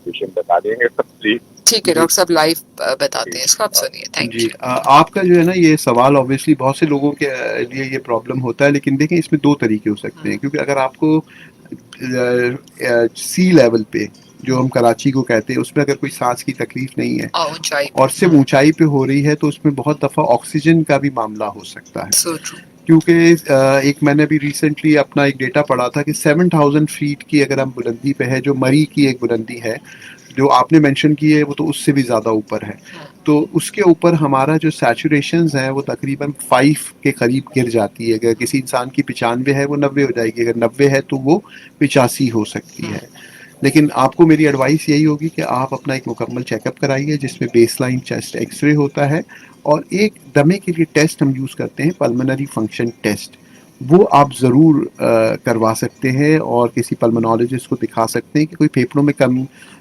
पेशेंट बता देंगे सब प्लीज? ठीक है जी डॉक्टर साहब, लाइव बताते हैं इसको, आप सुनिए। थैंक जी। यू। आपका जो है ना ये सवाल ऑब्वियसली बहुत से लोगों के लिए ये प्रॉब्लम होता है, लेकिन देखें इसमें दो तरीके हो सकते हैं। क्योंकि अगर आपको सी लेवल पे, जो हम कराची को कहते हैं, उसमें अगर कोई सांस की तकलीफ नहीं है ऊंचाई और सिर्फ ऊंचाई पे हो रही है, तो उसमें बहुत दफ़ा ऑक्सीजन का भी मामला हो सकता है। So true. क्योंकि एक मैंने अभी रिसेंटली अपना एक डेटा पढ़ा था कि 7000 फीट की अगर हम बुलंदी पे है, जो मरी की एक बुलंदी है जो आपने मेंशन की है, वो तो उससे भी ज़्यादा ऊपर है। तो उसके ऊपर हमारा जो सैचुरेशंस हैं वो तकरीबन 5 के करीब गिर जाती है। अगर किसी इंसान की 95 है वो 90 हो जाएगी, अगर 90 है तो वो 85 हो सकती है। लेकिन आपको मेरी एडवाइस यही होगी कि आप अपना एक मुकम्मल चेकअप कराइए, जिसमें बेसलाइन चेस्ट एक्सरे होता है और एक दमे के लिए टेस्ट हम यूज़ करते हैं, पल्मोनरी फंक्शन टेस्ट। वो आप ज़रूर करवा सकते हैं और किसी पल्मोनोलॉजिस्ट को दिखा सकते हैं कि कोई फेफड़ों में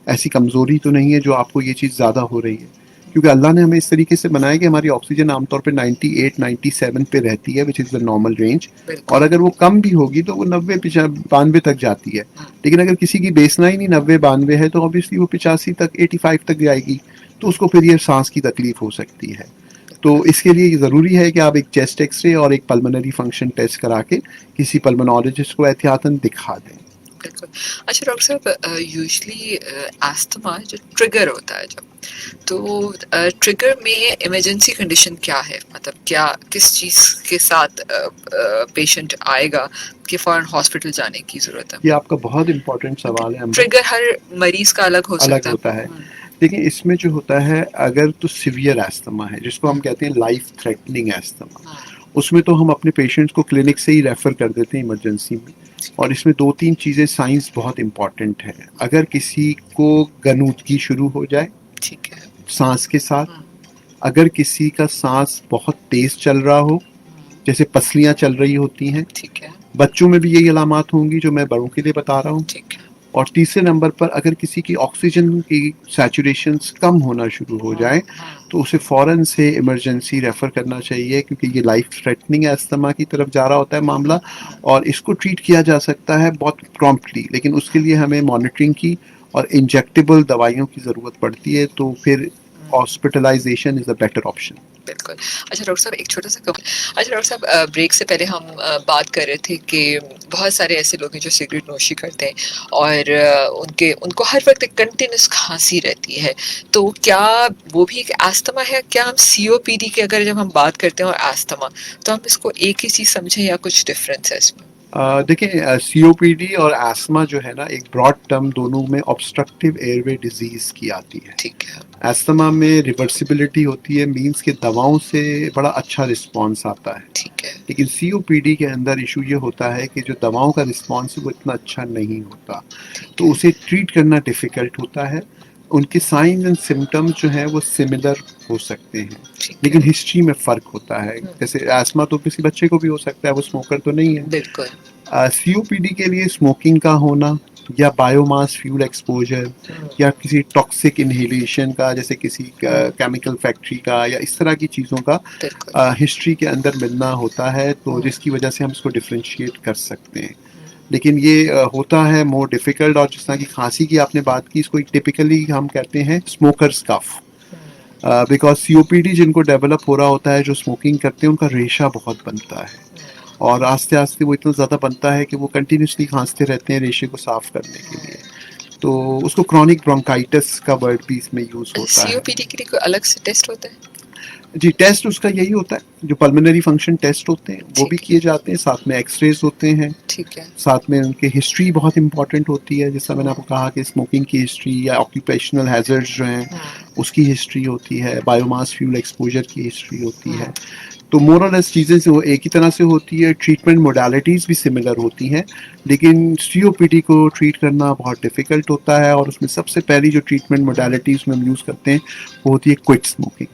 ऐसी कमज़ोरी तो नहीं है जो आपको ये चीज़ ज़्यादा हो रही है। क्योंकि अल्लाह ने हमें इस तरीके से बनाया कि हमारी ऑक्सीजन आमतौर पे 98-97 पे रहती है, which is the normal range. और अगर वो कम भी होगी तो वो 90-92 तक जाती है। लेकिन अगर किसी की बेसलाइन ही 90-92 है तो ऑब्वियसली वो 85 तक, 85 तक जाएगी, तो उसको फिर ये सांस की तकलीफ हो सकती है। तो इसके लिए ज़रूरी है कि आप एक चेस्ट एक्सरे और एक पल्मोनरी फंक्शन टेस्ट करा के किसी पल्मोनोलॉजिस्ट को एहतियातन दिखा दें। बिल्कुल। अच्छा डॉक्टर साहब, यूजुअली अस्थमा जो ट्रिगर होता है जब, तो ट्रिगर में इमरजेंसी कंडीशन क्या है, मतलब क्या किस चीज़ के साथ पेशेंट आएगा कि फ़ौरन हॉस्पिटल जाने की ज़रूरत है? ये आपका बहुत इंपॉर्टेंट सवाल है। ट्रिगर हर मरीज का अलग हो अलग सकता होता है। देखिए इसमें जो होता है, अगर तो सीवियर एस्थमा है जिसको हम कहते हैं लाइफ थ्रेटनिंग एस्थमा, उसमें तो हम अपने पेशेंट्स को क्लिनिक से ही रेफर कर देते हैं इमरजेंसी में। और इसमें 2-3 चीज़ें साइंस बहुत इंपॉर्टेंट है। अगर किसी को गनूदगी शुरू हो जाए ठीक है। सांस के साथ, अगर किसी का सांस बहुत तेज चल रहा हो, जैसे पसलियां चल रही होती हैं, ठीक है। बच्चों में भी यही अलामात होंगी जो मैं बड़ों के लिए बता रहा हूँ। ठीक है। और तीसरे नंबर पर अगर किसी की ऑक्सीजन की सैचुरेशंस कम होना शुरू हो जाए तो उसे फ़ौरन से इमरजेंसी रेफ़र करना चाहिए, क्योंकि ये लाइफ थ्रेटनिंग अस्थमा की तरफ जा रहा होता है मामला। और इसको ट्रीट किया जा सकता है बहुत प्रॉम्प्टली, लेकिन उसके लिए हमें मॉनिटरिंग की और इंजेक्टेबल दवाइयों की ज़रूरत पड़ती है, तो फिर hospitalization is a better option. बिल्कुल। अच्छा डॉक्टर साहब, एक छोटा सा अच्छा डॉक्टर साहब, ब्रेक से पहले हम बात कर रहे थे कि बहुत सारे ऐसे लोग हैं जो सिगरेट नोशी करते हैं और उनको हर वक्त एक कंटिन्यूस खांसी रहती है, तो क्या वो भी एक अस्थमा है? क्या हम सीओपीडी की अगर जब हम बात करते हैं और अस्थमा, तो हम इसको एक ही चीज समझें या कुछ डिफरेंस है इसमें? देखिए सीओपीडी और एस्मा जो है ना, एक ब्रॉड टर्म दोनों में ऑब्स्ट्रक्टिव एयरवे डिजीज की आती है। ठीक है। एस्थमा में रिवर्सिबिलिटी होती है, मींस के दवाओं से बड़ा अच्छा रिस्पांस आता है। ठीक है। लेकिन सीओपीडी के अंदर इशू ये होता है कि जो दवाओं का रिस्पांस है वो इतना अच्छा नहीं होता, तो उसे ट्रीट करना डिफ़िकल्ट होता है। उनके साइंस एंड सिम्टम्स जो हैं वो सिमिलर हो सकते हैं, लेकिन हिस्ट्री में फ़र्क होता है। जैसे एस्मा तो किसी बच्चे को भी हो सकता है, वो स्मोकर तो नहीं है। बिल्कुल। सीओपीडी के लिए स्मोकिंग का होना या बायोमास फ्यूल एक्सपोजर या किसी टॉक्सिक इनहेलेशन का, जैसे किसी केमिकल फैक्ट्री का या इस तरह की चीज़ों का हिस्ट्री के अंदर मिलना होता है, तो जिसकी वजह से हम इसको डिफ्रेंशिएट कर सकते हैं। लेकिन ये होता है मोर डिफ़िकल्ट। और जिस तरह की खांसी की आपने बात की, इसको टिपिकली हम कहते हैं स्मोकर्स कफ, बिकॉज सीओपीडी जिनको डेवलप हो रहा होता है, जो स्मोकिंग करते हैं, उनका रेशा बहुत बनता है और आस्ते आस्ते वो इतना ज़्यादा बनता है कि वो कंटिन्यूसली खांसते रहते हैं रेशे को साफ करने के लिए, तो उसको क्रॉनिक ब्रोंकाइटिस का वर्ड भी इसमें यूज़ होता है। सीओपीडी के लिए कोई अलग से टेस्ट होता है? जी, टेस्ट उसका यही होता है, जो पल्मोनरी फंक्शन टेस्ट होते हैं वो भी किए जाते हैं, साथ में एक्सरेज होते हैं। ठीक है। साथ में उनकी हिस्ट्री बहुत इंपॉर्टेंट होती है, जैसा मैंने आपको कहा कि स्मोकिंग की हिस्ट्री या ऑक्यूपेशनल हैजर्ड्स जो हैं उसकी हिस्ट्री होती है, बायोमास फ्यूल एक्सपोजर की हिस्ट्री होती है। तो मोर और लेस चीज़ें जो एक ही तरह से होती है, ट्रीटमेंट मोडालिटीज़ भी सिमिलर होती हैं, लेकिन सीओपीडी को ट्रीट करना बहुत डिफ़िकल्ट होता है। और उसमें सबसे पहली जो ट्रीटमेंट मोडालिटीज़ में हम यूज़ करते हैं वो होती है क्विट स्मोकिंग,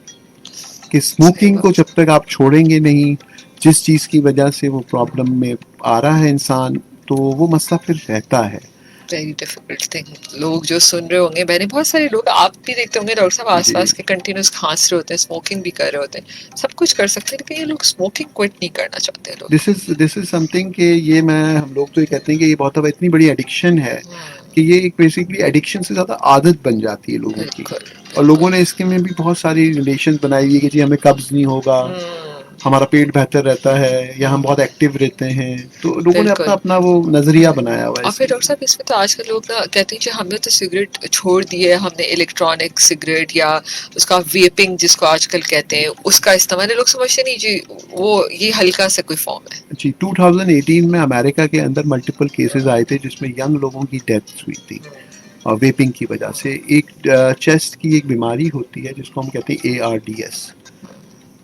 कि स्मोकिंग को जब तक आप छोड़ेंगे नहीं, जिस चीज़ की वजह से वो प्रॉब्लम में आ रहा है इंसान, तो वो मसला फिर रहता है। Very difficult thing. लोग जो सुन रहे होंगे, मैंने बहुत सारे लोग, आप भी देखते होंगे डॉक्टर साहब, आसपास के कंटिन्यूस खांस रहे होते हैं, स्मोकिंग भी कर रहे होते हैं, सब कुछ कर सकते हैं, लेकिन ये लोग स्मोकिंग क्विट नहीं करना चाहते लोग। दिस इज समथिंग कि ये हम लोग तो ये कहते हैं कि ये बहुत अब इतनी बड़ी एडिक्शन है कि ये एक बेसिकली एडिक्शन से ज़्यादा आदत बन जाती है लोगों की। और लोगों ने इसके में भी बहुत सारी रिलेशन बनाई हुई है कि जी हमें कब्ज नहीं होगा, हमारा पेट बेहतर रहता है, या हम बहुत एक्टिव रहते हैं, तो लोगों ने अपना अपना वो नजरिया बनाया हुआ है। और फिर डॉक्टर साहब, इसमें तो आजकल लोग ना कहते हैं कि हमने तो सिगरेट छोड़ दी है, हमने इलेक्ट्रॉनिक सिगरेट या उसका वेपिंग जिसको आजकल कहते हैं उसका इस्तेमाल, लोग समझते नहीं जी वो ये हल्का सा कोई फॉर्म है। जी, 2018 में अमेरिका के अंदर मल्टीपल केसेस आए थे जिसमें यंग लोगों की डेथ हुई थी और वेपिंग की वजह से। एक चेस्ट की एक बीमारी होती है जिसको हम कहते हैं ARDS।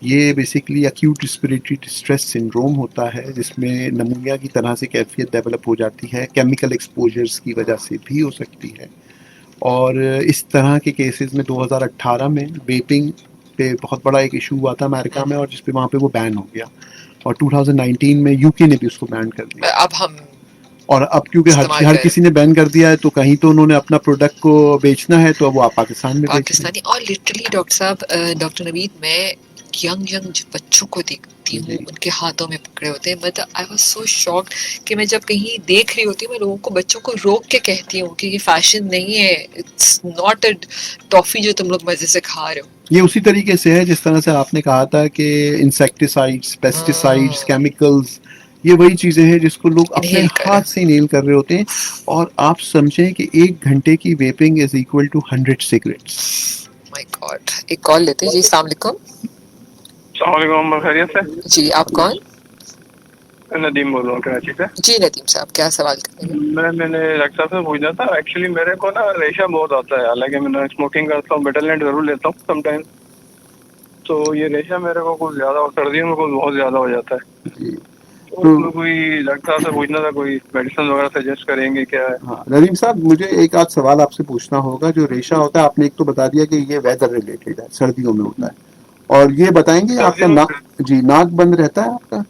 ये basically acute respiratory distress syndrome होता है, जिसमें नमूनिया की तरह से कैफियत डेवलप हो जाती है, केमिकल एक्सपोजर्स की वजह से भी हो सकती है। और इस तरह के केसेस में 2018 में वेपिंग पे बहुत बड़ा एक इशू हुआ था अमेरिका में, और जिस पे वहाँ पे वो बैन हो गया। और 2019 में यूके ने भी उसको बैन कर दिया। अब हम और अब क्योंकि हर किसी ने बैन कर दिया है, तो कहीं तो उन्होंने अपना प्रोडक्ट को बेचना है, तो अब वो आप पाकिस्तान में पाकिस्तानी। और लिटरली डॉक्टर साहब, डॉक्टर नवीद, मैं यंग बच्चों को देखती हूँ, उनके हाथों में पकड़े होते हैं। मतलब आई वाज सो शॉक्ड कि मैं जब कहीं देख रही होती हूँ, मैं लोगों को, बच्चों को रोक के कहती हूँ कि ये फैशन नहीं है, इट्स नॉट अ टॉफी जो तुम लोग मजे से खा रहे हो। ये उसी तरीके से है जिस तरह से आपने कहा था कि इंसेक्टिसाइड्स, पेस्टिसाइड्स, केमिकल्स, ये वही चीज़ें हैं जिसको लोग अपने इनहेल कर रहे हाथ से इनहेल कर रहे होते हैं। और आप समझें कि 1 घंटे की vaping is equal to 100 cigarettes. My god. एक कॉल लेते हैं जी। अस्सलाम वालेकुम। अस्सलाम खैरियत से। जी आप कौन? नदीम बोल रहा हूँ कराची से। जी नदीम साहब, क्या सवाल करेंगे? मैंने डॉक्टर साहब से पूछना था, एक्चुअली मेरे को ना रेशा बहुत आता है, हालांकि मैं स्मोकिंग करता हूँ, बेटालेंट जरूर लेता हूँ समटाइम। तो ये रेशा मेरे को कुछ ज्यादा और सर्दियों में कुछ बहुत ज्यादा हो जाता है। तो कोई डॉक्टर साहब से पूछना था, कोई मेडिसिन वगैरह सजेस्ट करेंगे क्या है? हाँ नदीम साहब, मुझे एक आध सवाल आपसे पूछना होगा। जो रेशा होता है, आपने एक तो बता दिया कि ये वेदर रिलेटेड है, सर्दियों में होता है, और ये बताएंगे आपका नाक बंद रहता है, आपका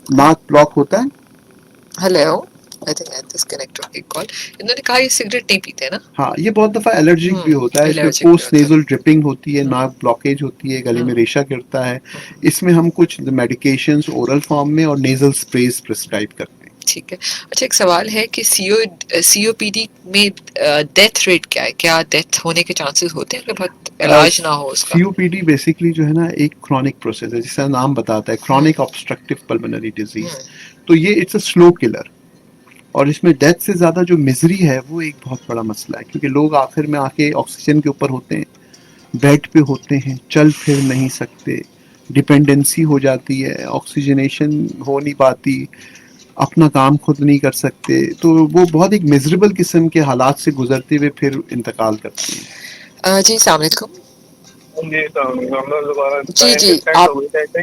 नाक ब्लॉक होता है? Hello, I think I disconnected एक कॉल। इन्होंने कहा ये सिगरेट नहीं पीते ना? हाँ, ये बहुत दफा एलर्जिक भी होता है। इसमें एलर्जिक भी पोस्ट होता है। नेजल ड्रिपिंग होती है, नाक ब्लॉकेज होती है, गले में रेशा गिरता है। इसमें हम कुछ मेडिकेशंस ओरल फॉर्म में और नेजल स्प्रेज प्रिस्क्राइब करते हैं। ठीक है। अच्छा, एक सवाल है कि सीओपीडी में डेथ रेट क्या है? क्या डेथ होने के चांसेस होते हैं अगर बहुत इलाज ना हो उसका? सीओपीडी बेसिकली जो है ना, एक क्रॉनिक प्रोसेस है, जिसका नाम बताता है, क्रॉनिक ऑब्स्ट्रक्टिव पल्मोनरी डिजीज। तो ये इट्स अ स्लो किलर, और इसमें डेथ से ज़्यादा जो मिजरी है वो एक बहुत बड़ा मसला है, क्योंकि लोग आखिर में आके ऑक्सीजन के ऊपर होते हैं, बेड पे होते हैं, चल फिर नहीं सकते, डिपेंडेंसी हो जाती है, ऑक्सीजनेशन हो नहीं पाती, अपना काम खुद नहीं कर सकते, तो वो बहुत एक मिजरेबल किस्म के हालात से गुजरते हुए फिर इंतकाल करते हैं। जी अस्सलाम वालेकुम। जी जी जी आप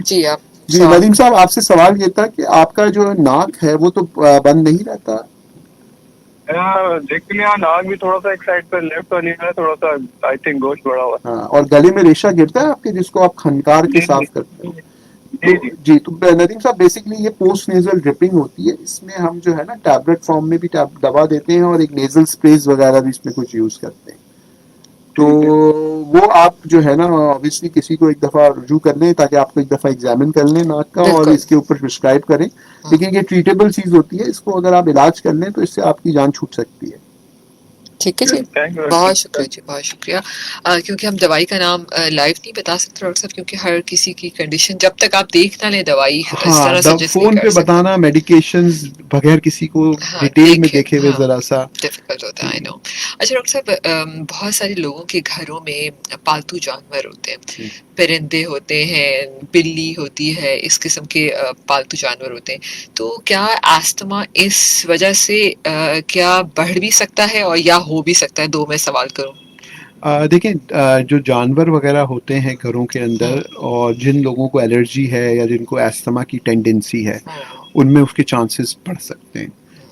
जी आप जी नदीम साहब, आपसे सवाल ये था कि आपका जो नाक है वो तो बंद नहीं रहता? देख लिया, नाक भी थोड़ा सा एक साइड पे लेफ्ट वाली में थोड़ा सा आई थिंक गोश्त बड़ा हुआ है। हाँ, और गले में रेशा गिरता है आपके, जिसको आप खनकार के साफ करते हैं? जी, तो नदीम साहब बेसिकली ये पोस्ट नेजल ड्रिपिंग होती है। इसमें हम जो है ना टैबलेट फॉर्म में भी दवा देते हैं, और एक नेजल स्प्रेज वगैरह भी इसमें कुछ यूज करते हैं। तो वो आप जो है ना, ऑब्वियसली किसी को एक दफा रुजू कर लें, ताकि आपको एक दफा एग्जामिन कर लें नाक का, और इसके ऊपर प्रिस्क्राइब करें। लेकिन ये ट्रीटेबल चीज होती है, इसको अगर आप इलाज कर लें तो इससे आपकी जान छूट सकती है। ठीक है जी, बहुत शुक्रिया जी, बहुत शुक्रिया। क्योंकि हम दवाई का नाम लाइव नहीं बता सकते डॉक्टर साहब, क्योंकि हर किसी की कंडीशन, जब तक आप देख ना लें दवाई इस तरह सजेस्ट फोन पे बताना मेडिकेशंस बगैर किसी को डिटेल में देखे हुए जरा सा डिफिकल्ट होता है, आई नो। अच्छा डॉक्टर साहब, बहुत सारे लोगों के घरों में पालतू जानवर होते हैं, परिंदे होते हैं, बिल्ली होती है, इस किस्म के पालतू जानवर होते हैं। तो क्या अस्थमा इस वजह से क्या बढ़ भी सकता है और या हो भी सकता है? दो मैं सवाल करूं। देखें, जो जानवर वगैरह होते हैं घरों के अंदर, और जिन लोगों को एलर्जी है या जिनको अस्थमा की टेंडेंसी है, उनमें उसके चांसेस बढ़ सकते हैं।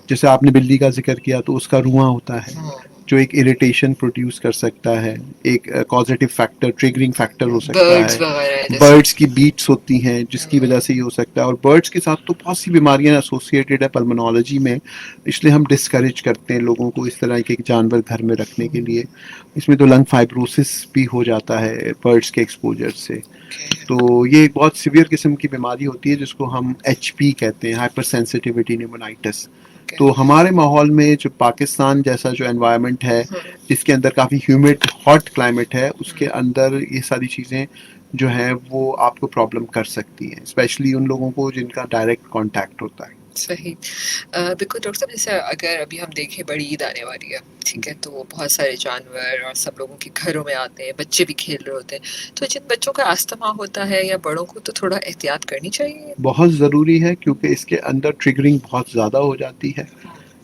जैसे आपने बिल्ली का जिक्र किया, तो उसका रुआं होता है जो एक इरिटेशन प्रोड्यूस कर सकता है, एक कॉजेटिव फैक्टर, ट्रिगरिंग फैक्टर हो सकता है। बर्ड्स की बीट्स होती हैं जिसकी वजह से ये हो सकता है, और बर्ड्स के साथ तो बहुत सी बीमारियां एसोसिएटेड है पल्मोनोलॉजी में, इसलिए हम डिस्करेज करते हैं लोगों को इस तरह के जानवर घर में रखने के लिए। इसमें तो लंग फाइब्रोसिस भी हो जाता है बर्ड्स के एक्सपोजर से। तो ये एक बहुत सीवियर किस्म की बीमारी होती है जिसको हम HP कहते हैं, हाइपर सेंसिटिविटी न्यूमोनाइटिस। तो हमारे माहौल में जो पाकिस्तान जैसा जो एनवायरनमेंट है, जिसके अंदर काफ़ी ह्यूमिड हॉट क्लाइमेट है, उसके अंदर ये सारी चीज़ें जो हैं वो आपको प्रॉब्लम कर सकती हैं, स्पेशली उन लोगों को जिनका डायरेक्ट कांटेक्ट होता है। सही। बिल्कुल डॉक्टर साहब, जैसे अगर अभी हम देखें बड़ी ईद आने वाली है, ठीक है, तो बहुत सारे जानवर और सब लोगों के घरों में आते हैं, बच्चे भी खेल रहे होते हैं, तो जिन बच्चों का अस्थमा होता है या बड़ों को, तो थोड़ा एहतियात करनी चाहिए। बहुत ज़रूरी है, क्योंकि इसके अंदर ट्रिगरिंग बहुत ज़्यादा हो जाती है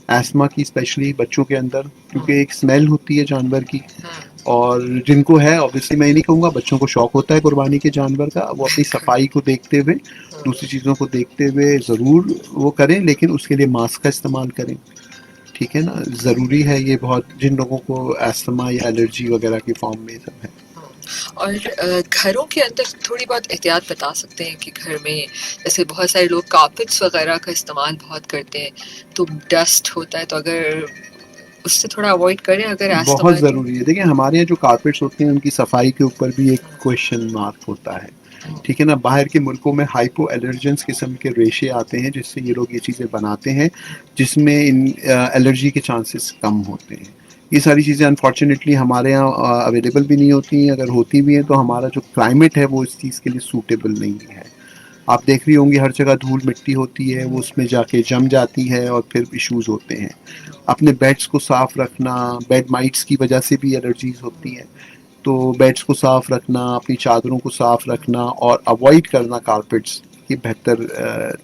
एस्मा की, स्पेशली बच्चों के अंदर, क्योंकि एक स्मेल होती है जानवर की। और जिनको है, ऑब्वियसली मैं नहीं कहूँगा, बच्चों को शौक होता है कुर्बानी के जानवर का, वो अपनी सफाई को देखते हुए, दूसरी चीज़ों को देखते हुए ज़रूर वो करें, लेकिन उसके लिए मास्क का इस्तेमाल करें, ठीक है ना। ज़रूरी है ये बहुत, जिन लोगों को अस्थमा या एलर्जी वगैरह की फॉर्म में सब है। और घरों के अंदर थोड़ी बहुत एहतियात बता सकते हैं कि घर में जैसे बहुत सारे लोग कारपेट्स वगैरह का इस्तेमाल बहुत करते हैं, तो डस्ट होता है, तो अगर उससे थोड़ा अवॉइड करें अगर बहुत ज़रूरी है। देखिए, हमारे यहाँ जो कारपेट्स होते हैं उनकी सफाई के ऊपर भी एक क्वेश्चन मार्क होता है, ठीक है ना। बाहर के मुल्कों में हाइपो एलर्जेंस किस्म के रेशे आते हैं, जिससे ये लोग ये चीज़ें बनाते हैं, जिसमें इन एलर्जी के चांसेस कम होते हैं। ये सारी चीज़ें अनफॉर्चुनेटली हमारे यहाँ अवेलेबल भी नहीं होती हैं, अगर होती भी हैं तो हमारा जो क्लाइमेट है वो इस चीज़ के लिए सूटेबल नहीं है। आप देख रही होंगी हर जगह धूल मिट्टी होती है, वो उसमें जाके जम जाती है और फिर इश्यूज़ होते हैं। अपने बेड्स को साफ़ रखना, बेड माइट्स की वजह से भी एलर्जीज़ होती हैं, तो बेड्स को साफ़ रखना, अपनी चादरों को साफ़ रखना और अवॉइड करना कारपेट्स, ये बेहतर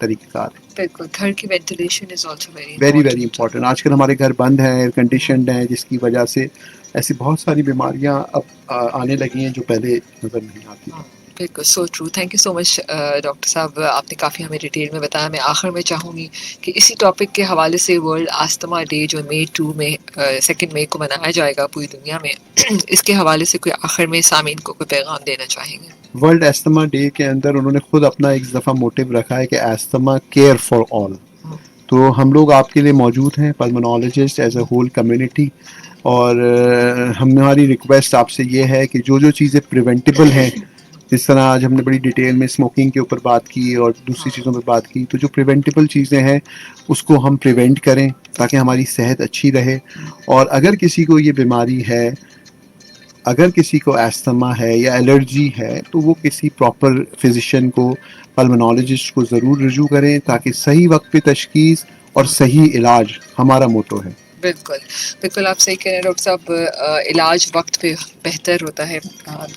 तरीक़ेकार है। बिल्कुल, घर की ventilation is also very very important. Important. आजकल हमारे घर बंद हैं, एयर कंडीशन्ड हैं, जिसकी वजह से ऐसी बहुत सारी बीमारियाँ अब आने लगी हैं जो पहले नज़र नहीं आती थी। बिल्कुल, so true. Thank you so much doctor साहब, आपने काफ़ी हमें डिटेल में बताया। मैं आखिर में चाहूँगी कि इसी टॉपिक के हवाले से वर्ल्ड अस्थमा डे जो मई 2 में 2 मई को मनाया जाएगा पूरी दुनिया में, इसके हवाले से कोई आखिर में सामीन को कोई पैगाम देना चाहेंगे? वर्ल्ड अस्थमा डे के अंदर उन्होंने खुद अपना एक दफ़ा मोटिव रखा है कि अस्थमा केयर फॉर ऑल। तो हम लोग आपके लिए मौजूद हैं, pulmonologist as a whole community, और हमारी रिक्वेस्ट आपसे ये है कि जो जो चीज़ें प्रिवेंटेबल हैं, जिस तरह आज हमने बड़ी डिटेल में स्मोकिंग के ऊपर बात की और दूसरी चीज़ों पर बात की, तो जो प्रिवेंटेबल चीज़ें हैं उसको हम प्रिवेंट करें ताकि हमारी सेहत अच्छी रहे। और अगर किसी को ये बीमारी है, अगर किसी को अस्थमा है या एलर्जी है, तो वो किसी प्रॉपर फिजिशियन को, पल्मोनोलॉजिस्ट को ज़रूर रुजू करें ताकि सही वक्त पे तशखीस और सही इलाज हमारा मोटो है। बिल्कुल, बिल्कुल आप सही कह रहे हैं डॉक्टर साहब, इलाज वक्त पे बेहतर होता है।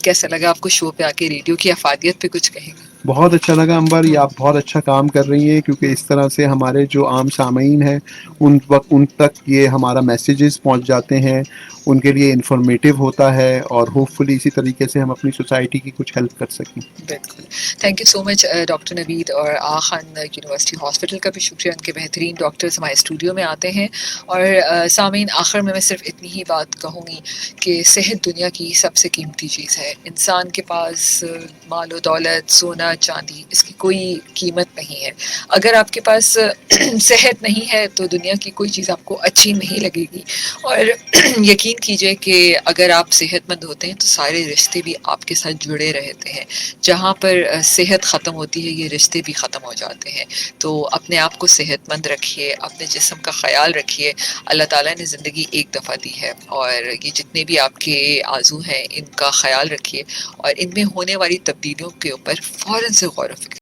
कैसा लगा आपको शो पे आके, रेडियो की अफादियत पे कुछ कहेंगे? बहुत अच्छा लगा अंबर, ये आप बहुत अच्छा काम कर रही हैं, क्योंकि इस तरह से हमारे जो आम सामीन हैं उन तक ये हमारा मैसेजेस पहुंच जाते हैं, उनके लिए इंफॉर्मेटिव होता है, और होपफुली इसी तरीके से हम अपनी सोसाइटी की कुछ हेल्प कर सकें। बिल्कुल, thank you so much doctor Naveed, और खान यूनिवर्सिटी हॉस्पिटल का भी शुक्रिया, उनके बेहतरीन डॉक्टर्स हमारे स्टूडियो में आते हैं। और सामीन, आखिर में मैं सिर्फ इतनी ही बात कहूँगी कि सेहत दुनिया की सबसे कीमती चीज़ है। इंसान के पास मालो दौलत, सोना चांदी, इसकी कोई कीमत नहीं है। अगर आपके पास सेहत नहीं है तो दुनिया की कोई चीज़ आपको अच्छी नहीं लगेगी। और यकीन कीजिए कि अगर आप सेहतमंद होते हैं तो सारे रिश्ते भी आपके साथ जुड़े रहते हैं। जहाँ पर सेहत ख़त्म होती है, ये रिश्ते भी ख़त्म हो जाते हैं। तो अपने आप को सेहतमंद रखिए, अपने जिस्म का ख्याल रखिए। अल्लाह ताला ने ज़िंदगी एक दफ़ा दी है, और ये जितने भी आपके आज़ू हैं इनका ख्याल रखिए, और इनमें होने वाली तब्दीलियों के ऊपर फ़ौरन से गौर व फ़िक्र